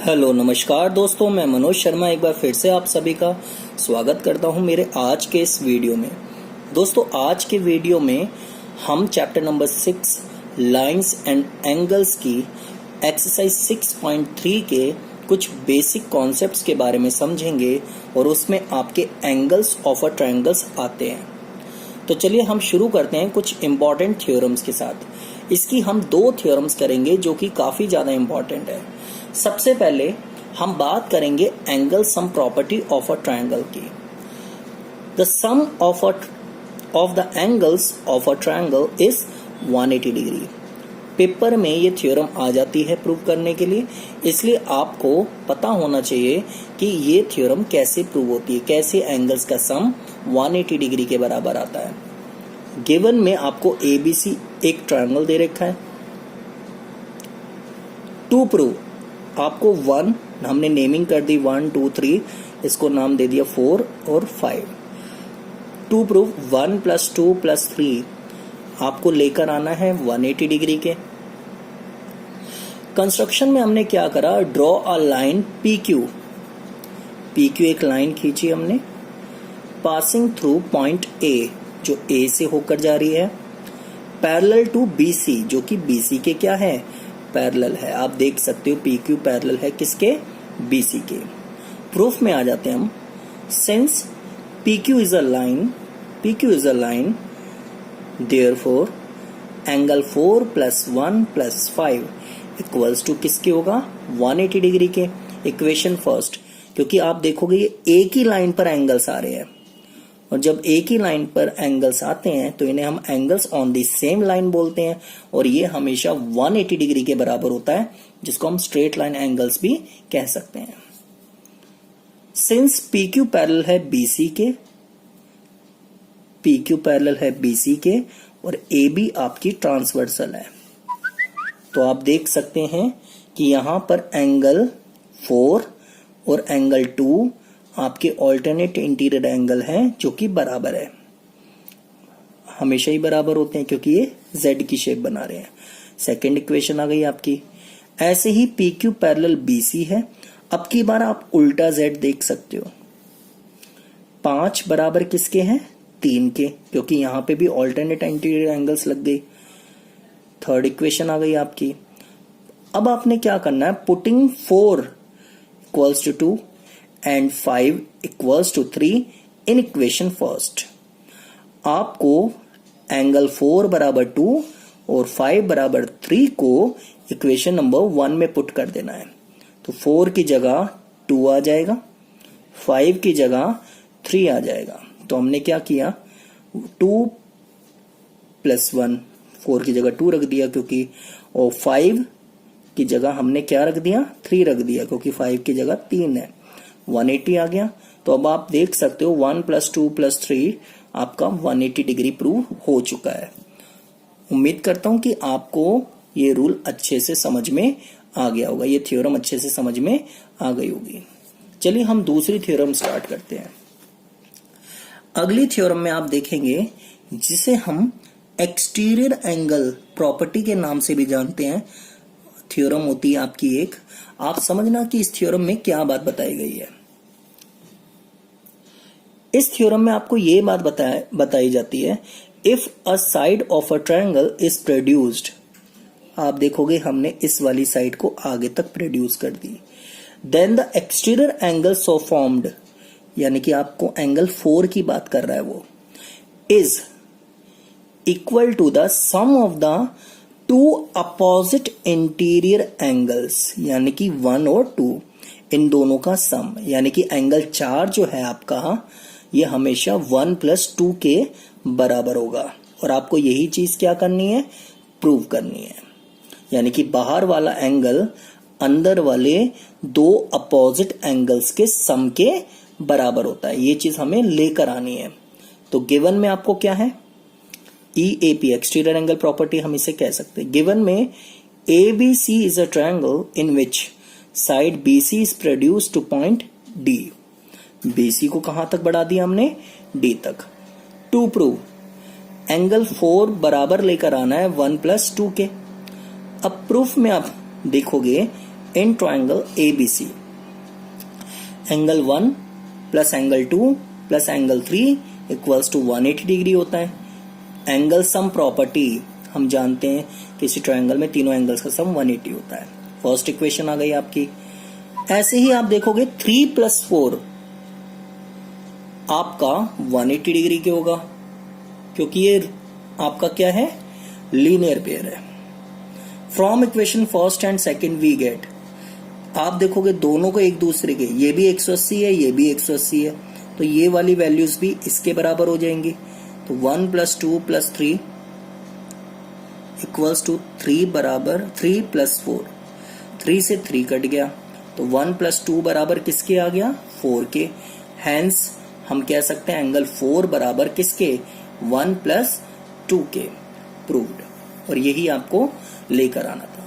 Hello नमस्कार दोस्तों, मैं मनोज शर्मा एक बार फिर से आप सभी का स्वागत करता हूं मेरे आज के इस वीडियो में। दोस्तों, आज के वीडियो में हम chapter number 6 lines and angles की एक्सरसाइज 6.3 के कुछ बेसिक कॉन्सेप्ट्स के बारे में समझेंगे और उसमें आपके एंगल्स ऑफ अ ट्रायंगल्स आते हैं। तो चलिए हम शुरू करते हैं कुछ इंपॉर्टेंट थ्योरम्स के साथ। इसकी हम 2 थ्योरम्स करेंगे जो कि काफी ज्यादा इंपॉर्टेंट है। सबसे पहले हम बात करेंगे angle sum property of a triangle की। The sum of the angles of a triangle is 180 degree. Paper में ये थ्योरम आ जाती है प्रूव करने के लिए, इसलिए आपको पता होना चाहिए कि ये थ्योरम कैसे प्रूव होती है, कैसे एंगल्स का सम 180 डिग्री के बराबर आता है। गिवन में आपको ABC एक ट्रायंगल दे रखा है। टू प्रूव आपको 1 हमने नेमिंग कर दी, 1 2 3, इसको नाम दे दिया 4 और 5। टू प्रूव 1 + 2 + 3 आपको लेकर आना है 180 डिग्री के। कंस्ट्रक्शन में हमने क्या करा, ड्रॉ अ लाइन PQ एक लाइन खींची हमने, पासिंग थ्रू पॉइंट A जो A से होकर जा रही है, पैरेलल टू BC जो कि BC के क्या है, पैरेलल है। आप देख सकते हो PQ पैरेलल है किसके, BC के। प्रूफ में आ जाते हैं हम। Since PQ is a line therefore angle 4 + 1 + 5 equals to किसके होगा, 180 डिग्री के। इक्वेशन फर्स्ट, क्योंकि आप देखोगे ये एक ही लाइन पर एंगल्स आ रहे हैं, और जब एक ही लाइन पर एंगल्स आते हैं तो इन्हें हम angles on the same line बोलते हैं, और ये हमेशा 180 डिग्री के बराबर होता है, जिसको हम स्ट्रेट लाइन एंगल्स भी कह सकते हैं। सिंस PQ पैरेलल है BC के और AB आपकी ट्रांसवर्सल है, तो आप देख सकते हैं कि यहां पर एंगल 4 और एंगल 2 आपके ऑल्टरनेट इंटीरियर एंगल हैं जो कि बराबर है, हमेशा ही बराबर होते हैं क्योंकि ये Z की शेप बना रहे हैं। सेकंड इक्वेशन आ गई आपकी। ऐसे ही PQ पैरेलल BC है। अब की बार आप उल्टा Z देख सकते हो, 5 बराबर किसके हैं, 3 के, क्योंकि यहां पे भी ऑल्टरनेट इंटीरियर एंगल्स लग गई। थर्ड इक्वेशन आ गई आपकी। अब आपने क्या करना है, putting 4 equals to 2 and 5 equals to 3 in equation first. आपको एंगल 4 बराबर 2 और 5 बराबर 3 को इक्वेशन नंबर 1 में पुट कर देना है। तो 4 की जगह 2 आ जाएगा, 5 की जगह 3 आ जाएगा। तो हमने क्या किया, 2 + 1, 4 की जगह 2 रख दिया क्योंकि, और 5 की जगह हमने क्या रख दिया, 3 रख दिया क्योंकि 5 की जगह 3 है। 180 आ गया। तो अब आप देख सकते हो 1 + 2 + 3 आपका 180 डिग्री प्रूव हो चुका है। उम्मीद करता हूं कि आपको ये रूल अच्छे से समझ में आ गया होगा, ये थ्योरम अच्छे से समझ में आ गई होगी। चलिए हम दूसरी थ्योरम स्टार्ट करते हैं। अगली थ्योरम में आप देखेंगे जिसे हम एक्सटीरियर एंगल प्रॉपर्टी के नाम से भी जानते हैं। थ्योरम होती है आपकी एक, आप समझना कि इस थ्योरम में क्या बात बताई गई है। इस थ्योरम में आपको ये बात बताई जाती है, if a side of a triangle is produced, आप देखोगे हमने इस वाली साइड को आगे तक प्रोड्यूस कर दी, then the exterior angle so formed, यानी कि आपको एंगल 4 की बात कर रहा है वो, is equal to the sum of the 2 opposite interior angles, यानी कि 1 और 2, इन दोनों का सम, यानी कि एंगल 4 जो है आपका, ये हमेशा 1 + 2 के बराबर होगा, और आपको यही चीज क्या करनी है, प्रूव करनी है। यानी कि बाहर वाला एंगल अंदर वाले 2 अपोजिट एंगल्स के सम के बराबर होता है, ये चीज हमें लेकर आनी है। तो गिवन में आपको क्या है, EAP एक्सटीरियर एंगल प्रॉपर्टी हम इसे कह सकते हैं। गिवन में ABC is a triangle in which side BC is produced two point D। BC को कहां तक बढ़ा दिया हमने, D तक। टू प्रूव एंगल 4 बराबर लेकर आना है 1 + 2 के। अब प्रूफ में आप देखोगे in triangle ABC। Angle 1 plus angle 2 plus angle 3 equals to 180 degree होता है। एंगल सम प्रॉपर्टी हम जानते हैं किसी ट्राइंगल में तीनों एंगल्स का सम 180 होता है। फर्स्ट इक्वेशन आ गई आपकी। ऐसे ही आप देखोगे 3 प्लस 4 आपका 180 डिग्री के होगा, क्योंकि ये आपका क्या है, लीनियर पेयर है। From equation first and second we get, आप देखोगे दोनों को एक दूसरे के, ये भी 180 है, ये भी 180 है, तो ये वाली वैल्यूज भी इसके बराबर हो जाएंगी। तो 1 प्लस 2 प्लस 3 इक्वल्स टू 3 बराबर 3 प्लस 4, 3 से 3 कट गया, तो 1 प्लस 2 बराबर किसके आ गया, 4 के। हैंस हम कह सकते हैं एंगल 4 बराबर किसके, 1 प्लस 2 के। प्रूव्ड। और यही आपको लेकर आना था।